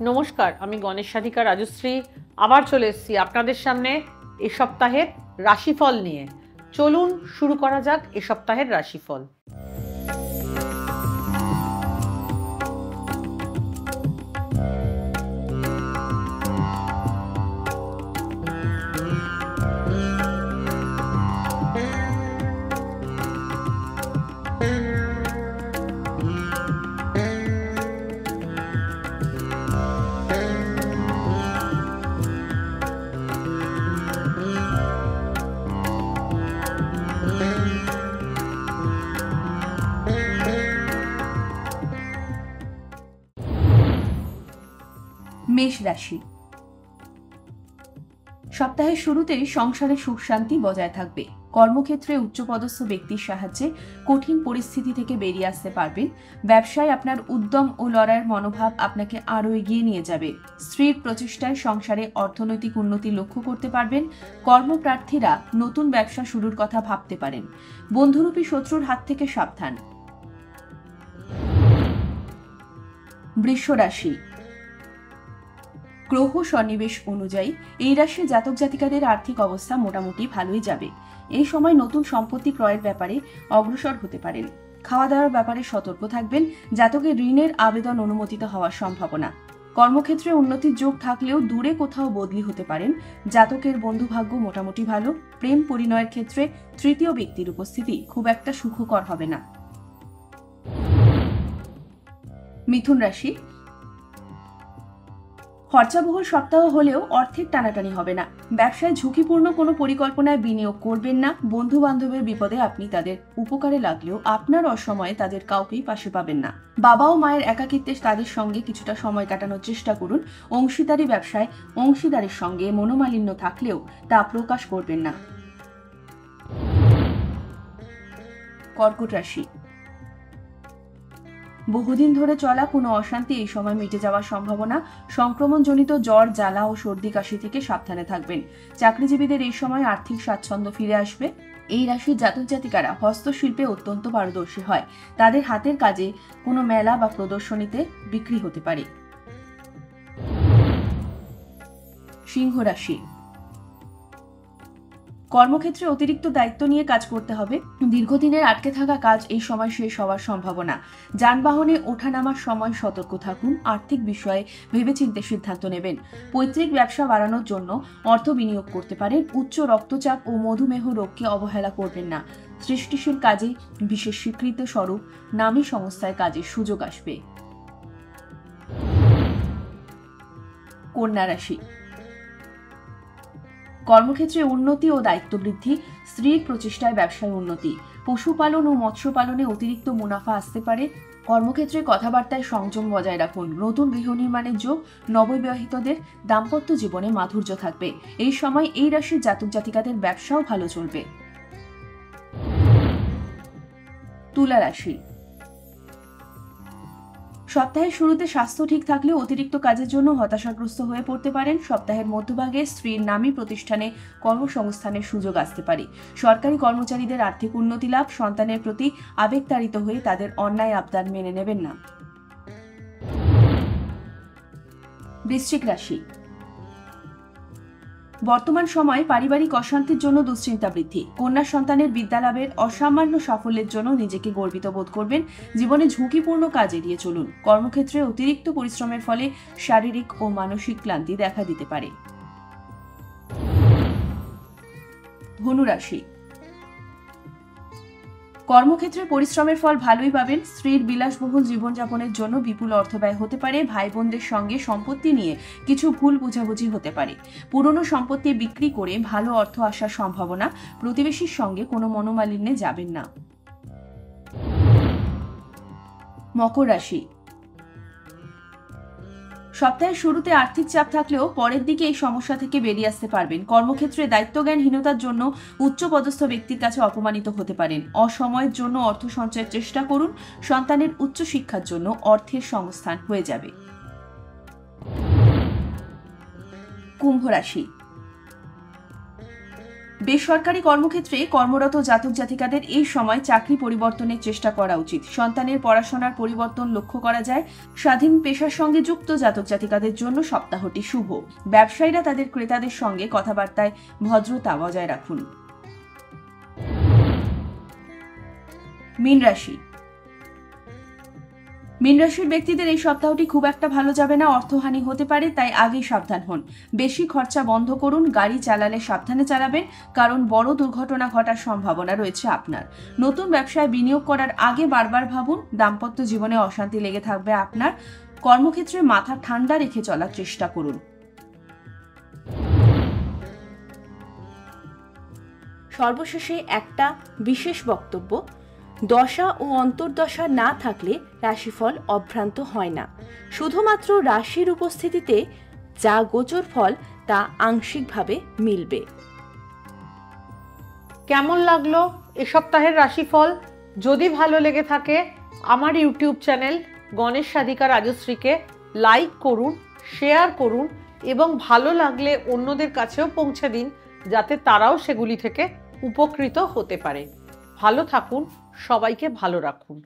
নমস্কার, আমি গণেশ সাধিকা রাজশ্রী আবার চলে এসেছি আপনাদের সামনে এ সপ্তাহের রাশিফল নিয়ে। চলুন শুরু করা যাক এ সপ্তাহের রাশিফল। মেষ রাশি। সপ্তাহের শুরুতেই সংসারে সুখ শান্তি বজায় থাকবে। কর্মক্ষেত্রে উচ্চপদস্থ ব্যক্তির সাহায্যে কঠিন পরিস্থিতি থেকে বেরিয়ে আসতে পারবেন। ব্যবসায় আপনার উদ্যম ও লড়াইয়ের মনোভাব আপনাকে আরও এগিয়ে নিয়ে যাবে। স্ত্রীর প্রচেষ্টায় সংসারে অর্থনৈতিক উন্নতি লক্ষ্য করতে পারবেন। কর্মপ্রার্থীরা নতুন ব্যবসা শুরুর কথা ভাবতে পারেন। বন্ধুরূপী শত্রুর হাত থেকে সাবধান। বৃষ রাশি। গ্রহ সন্নিবেশ অনুযায়ী এই রাশির জাতক জাতিকাদের আর্থিক অবস্থা মোটামুটি ভালোই যাবে। এই সময় নতুন সম্পত্তি ক্রয়ের ব্যাপারে অগ্রসর হতে পারেন। খাওয়া দাওয়ার ব্যাপারে সতর্ক থাকবেন। জাতকের ঋণের আবেদন অনুমোদিত হওয়ার সম্ভাবনা। কর্মক্ষেত্রে উন্নতির যোগ থাকলেও দূরে কোথাও বদলি হতে পারেন। জাতকের বন্ধুভাগ্য মোটামুটি ভালো। প্রেম পরিণয়ের ক্ষেত্রে তৃতীয় ব্যক্তির উপস্থিতি খুব একটা সুখকর হবে না। মিথুন রাশি। খরচাবহুল সপ্তাহ হলেও অর্থের টানাটানি হবে না। ব্যবসায় ঝুঁকিপূর্ণ কোনো পরিকল্পনায় বিনিয়োগ করবেন না। বন্ধু বান্ধবের বিপদে আপনি তাদের উপকারে লাগলেও আপনার অসময়ে তাদের কাউকেই পাশে পাবেন না। বাবা ও মায়ের একাকিত্বে তাদের সঙ্গে কিছুটা সময় কাটানোর চেষ্টা করুন। অংশীদারি ব্যবসায় অংশীদারের সঙ্গে মনোমালিন্য থাকলেও তা প্রকাশ করবেন না। কর্কট রাশি। বহুদিন ধরে চলা কোনো অশান্তি এই সময় মিটে যাওয়ার সম্ভাবনা। সংক্রমণজনিত জ্বর, জ্বালা ও সর্দি কাশি থেকে সাবধানে থাকবেন। চাকরিজীবীদের এই সময় আর্থিক স্বাচ্ছন্দ্য ফিরে আসবে। এই রাশির জাতক জাতিকারা হস্তশিল্পে অত্যন্ত পারদর্শী হয়। তাদের হাতের কাজে কোনো মেলা বা প্রদর্শনীতে বিক্রি হতে পারে। সিংহ রাশি। কর্মক্ষেত্রে অতিরিক্ত দায়িত্ব নিয়ে কাজ করতে হবে। দীর্ঘদিনের আটকে থাকা কাজ এই সময় শেষ হওয়ার সম্ভাবনা। যানবাহনে ওঠানামার সময় সতর্ক থাকুন। আর্থিক বিষয়ে ভেবেচিন্তে সিদ্ধান্ত নেবেন। পৈতৃক ব্যবসা বাড়ানোর জন্য অর্থ বিনিয়োগ করতে পারেন। উচ্চ রক্তচাপ ও মধুমেহ রোগকে অবহেলা করবেন না। সৃষ্টিশীল কাজে বিশেষ স্বীকৃত স্বরূপ নামী সংস্থায় কাজের সুযোগ আসবে। কন্যা রাশি। কর্মক্ষেত্রে উন্নতি ও দায়িত্ব বৃদ্ধি। স্ত্রীর প্রচেষ্টায় ব্যবসায় উন্নতি। পশুপালন ও মৎস্য পালনে অতিরিক্ত মুনাফা আসতে পারে। কর্মক্ষেত্রে কথাবার্তায় সংযম বজায় রাখুন। নতুন গৃহ নির্মাণের যোগ। নববিবাহিতদের দাম্পত্য জীবনে মাধুর্য থাকবে। এই সময় এই রাশির জাতক জাতিকাদের ব্যবসাও ভালো চলবে। তুলা রাশি। সপ্তাহের শুরুতে স্বাস্থ্য ঠিক থাকলেও অতিরিক্ত কাজের জন্য হতাশাগ্রস্ত হয়ে পড়তে পারেন। সপ্তাহের মধ্যভাগে স্ত্রীর নামী প্রতিষ্ঠানে কর্মসংস্থানের সুযোগ আসতে পারে। সরকারি কর্মচারীদের আর্থিক উন্নতি লাভ। সন্তানের প্রতি আবেগতাড়িত হয়ে তাদের অন্যায় আবদার মেনে নেবেন না। বৃশ্চিক রাশি। বর্তমান সময়ে পারিবারিক অশান্তির জন্য দুশ্চিন্তা বৃদ্ধি। কন্যা সন্তানের বিদ্যালাভের অসামান্য সাফল্যের জন্য নিজেকে গর্বিত বোধ করবেন। জীবনে ঝুঁকিপূর্ণ কাজ এড়িয়ে চলুন। কর্মক্ষেত্রে অতিরিক্ত পরিশ্রমের ফলে শারীরিক ও মানসিক ক্লান্তি দেখা দিতে পারে। ধনু রাশি। কর্মক্ষেত্রে পরিশ্রমের ফল ভালোই পাবেন। স্ত্রীর বিলাসবহুল জীবনযাপনের জন্য বিপুল অর্থ ব্যয় হতে পারে। ভাই বোনদের সঙ্গে সম্পত্তি নিয়ে কিছু ভুল বোঝাবুঝি হতে পারে। পুরনো সম্পত্তি বিক্রি করে ভালো অর্থ আসার সম্ভাবনা। প্রতিবেশীর সঙ্গে কোনো মনোমালিন্যে যাবেন না। মকর রাশি। সপ্তাহের শুরুতে আর্থিক চাপ থাকলেও পরের দিকে এই সমস্যা থেকে বেরিয়ে আসতে পারবেন। কর্মক্ষেত্রে দায়িত্বজ্ঞানহীনতার জন্য উচ্চপদস্থ ব্যক্তির কাছে অপমানিত হতে পারেন। অসময়ের জন্য অর্থ সঞ্চয়ের চেষ্টা করুন। সন্তানের উচ্চশিক্ষার জন্য অর্থের সংস্থান হয়ে যাবে। কুম্ভ রাশি। বেসরকারি কর্মক্ষেত্রে কর্মরত জাতক জাতিকাদের এই সময় চাকরি পরিবর্তনের চেষ্টা করা উচিত। সন্তানের পড়াশোনার পরিবর্তন লক্ষ্য করা যায়। স্বাধীন পেশার সঙ্গে যুক্ত জাতক জাতিকাদের জন্য সপ্তাহটি শুভ। ব্যবসায়ীরা তাদের ক্রেতাদের সঙ্গে কথাবার্তায় ভদ্রতা বজায় রাখুন। মীন রাশি। মীন রাশির ব্যক্তিদের এই সপ্তাহটি খুব একটা ভালো যাবে না। অর্থহানি হতে পারে, তাই আগেই সাবধান হন। বেশি খরচা বন্ধ করুন। গাড়ি চালালে সাবধানে চালাবেন, কারণ বড় দুর্ঘটনা ঘটার সম্ভাবনা রয়েছে আপনার। নতুন ব্যবসায় বিনিয়োগ করার আগে বারবার ভাবুন। দাম্পত্য জীবনে অশান্তি লেগে থাকবে আপনার। কর্মক্ষেত্রে মাথা ঠান্ডা রেখে চলার চেষ্টা করুন। সর্বশেষে একটা বিশেষ বক্তব্য, দশা ও অন্তর্দশা না থাকলে রাশিফল অভ্রান্ত হয় না। শুধুমাত্র রাশির উপস্থিতিতে যা গোচর ফল তা আংশিকভাবে মিলবে। কেমন লাগলো এ সপ্তাহের রাশিফল? যদি ভালো লেগে থাকে আমার ইউটিউব চ্যানেল গণেশ সাধিকা রাজশ্রীকে লাইক করুন, শেয়ার করুন এবং ভালো লাগলে অন্যদের কাছেও পৌঁছে দিন, যাতে তারাও সেগুলি থেকে উপকৃত হতে পারে। ভালো থাকুন, সবাইকে ভালো রাখুন।